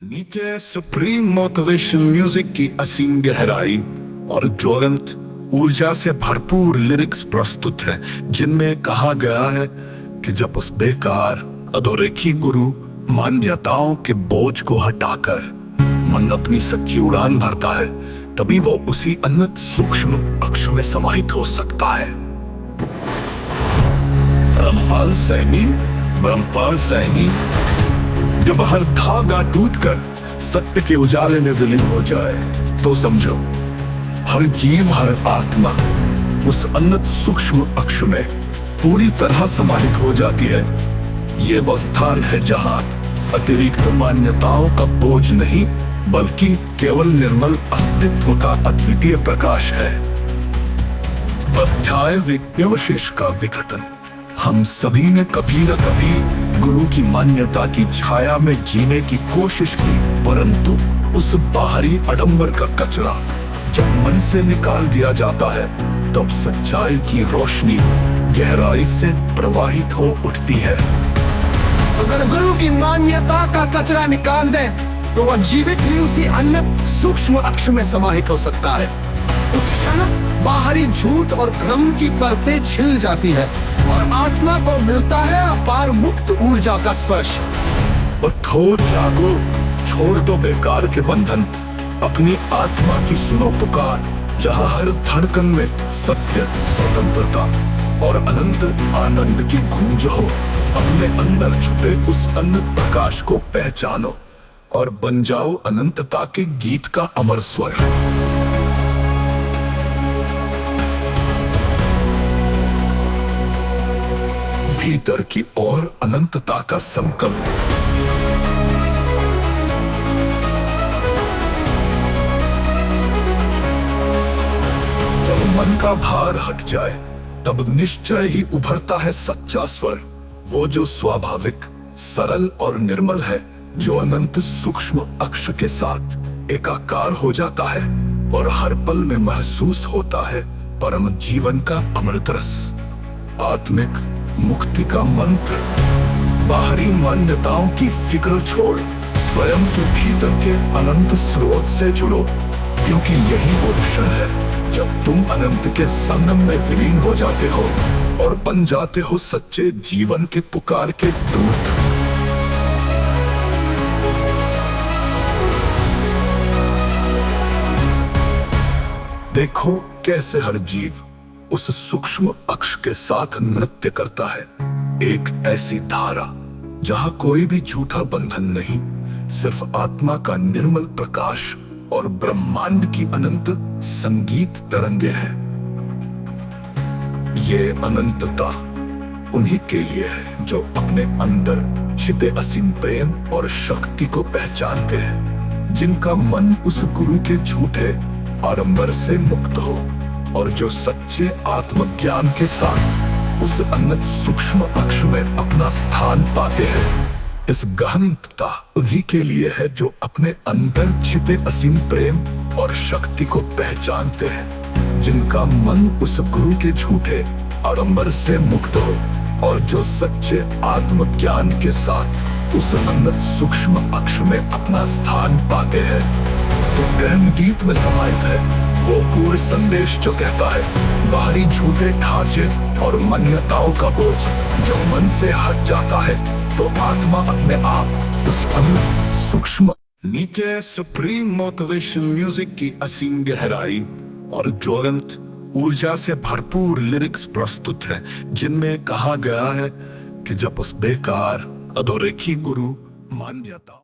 नीचे supreme motivation music की असीम गहराई और ज्वलंत ऊर्जा से भरपूर लिरिक्स प्रस्तुत है, जिनमें कहा गया है कि जब उस बेकार अधोरेखी गुरु मान्यताओं के बोझ को हटाकर मन अपनी सच्ची उड़ान भरता है, तभी वो उसी अनंत सूक्ष्म अक्ष में समाहित हो सकता है। ब्रह्मपाल सैनी जब हर धागा टूटकर सत्य के उजाले में विलीन हो जाए, तो समझो हर जीव, हर आत्मा उस अनंत सूक्ष्म अक्ष में पूरी तरह समाहित हो जाती है। ये वो स्थान है जहां अतिरिक्त मान्यताओं का बोझ नहीं, बल्कि केवल निर्मल अस्तित्व का अद्वितीय प्रकाश है। अध्याय व्यवशेष का विघटन। हम सभी ने कभी न कभी गुरु की मान्यता की छाया में जीने की कोशिश की, परंतु उस बाहरी आडंबर का कचरा जब मन से निकाल दिया जाता है, तब सच्चाई की रोशनी गहराई से प्रवाहित हो उठती है। अगर गुरु की मान्यता का कचरा निकाल दे, तो वह जीवित भी उसी अनंत सूक्ष्म अक्ष में समाहित हो सकता है। उस क्षण बाहरी झूठ और भ्रम की परतें छिल जाती है और आत्मा को मिलता है अपार मुक्त ऊर्जा का स्पर्श। उठो, जागो, छोड़ दो बेकार के बंधन, अपनी आत्मा की सुनो पुकार, जहाँ हर धड़कन में सत्य, स्वतंत्रता और अनंत आनंद की गूंज हो। अपने अंदर छुपे उस अनंत प्रकाश को पहचानो और बन जाओ अनंतता के गीत का अमर स्वर। भीतर की ओर अनंतता का संकल्प। जब मन का भार हट जाए, तब निश्चय ही उभरता है सच्चा स्वर, वो जो स्वाभाविक, सरल और निर्मल है, जो अनंत सूक्ष्म अक्ष के साथ एकाकार हो जाता है और हर पल में महसूस होता है परम जीवन का अमृत रस। आत्मिक मुक्ति का मंत्र। बाहरी मान्यताओं की फिक्र छोड़ स्वयं के भीतर के अनंत स्रोत से जुड़ो, क्योंकि यही वो क्षण है जब तुम अनंत के संगम में विलीन हो जाते हो और बन जाते हो सच्चे जीवन के पुकार के दूत। देखो कैसे हर जीव उस सूक्ष्म अक्ष के साथ नृत्य करता है। एक ऐसी धारा जहां कोई भी झूठा बंधन नहीं, सिर्फ आत्मा का निर्मल प्रकाश और ब्रह्मांड की अनंत संगीत तरंगे हैं। ये अनंतता उन्हीं के लिए है जो अपने अंदर छिपे असीम प्रेम और शक्ति को पहचानते हैं, जिनका मन उस गुरु के झूठे आडंबर से मुक्त हो और जो सच्चे आत्मज्ञान के साथ उस अनंत सूक्ष्म अक्ष में अपना स्थान पाते हैं। इस गहनता उन्हीं के लिए है जो अपने अंदर छिपे असीम प्रेम और शक्ति को पहचानते हैं, जिनका मन उस गुरु के झूठे आडंबर से मुक्त हो और जो सच्चे आत्मज्ञान के साथ उस अनंत सूक्ष्म अक्ष में अपना स्थान पाते हैं। इस गहन गीत में समाहित है वो पूर्ण संदेश जो कहता है, बाहरी झूठे ढांचे और मान्यताओं का बोझ जब मन से हट जाता है, तो आत्मा अपने आप उस अनंत सूक्ष्म। नीचे सुप्रीम मोटिवेशन म्यूजिक की असीम गहराई और ज्वलंत ऊर्जा से भरपूर लिरिक्स प्रस्तुत है, जिनमें कहा गया है कि जब उस बेकार अधोरेखी गुरु मान्यता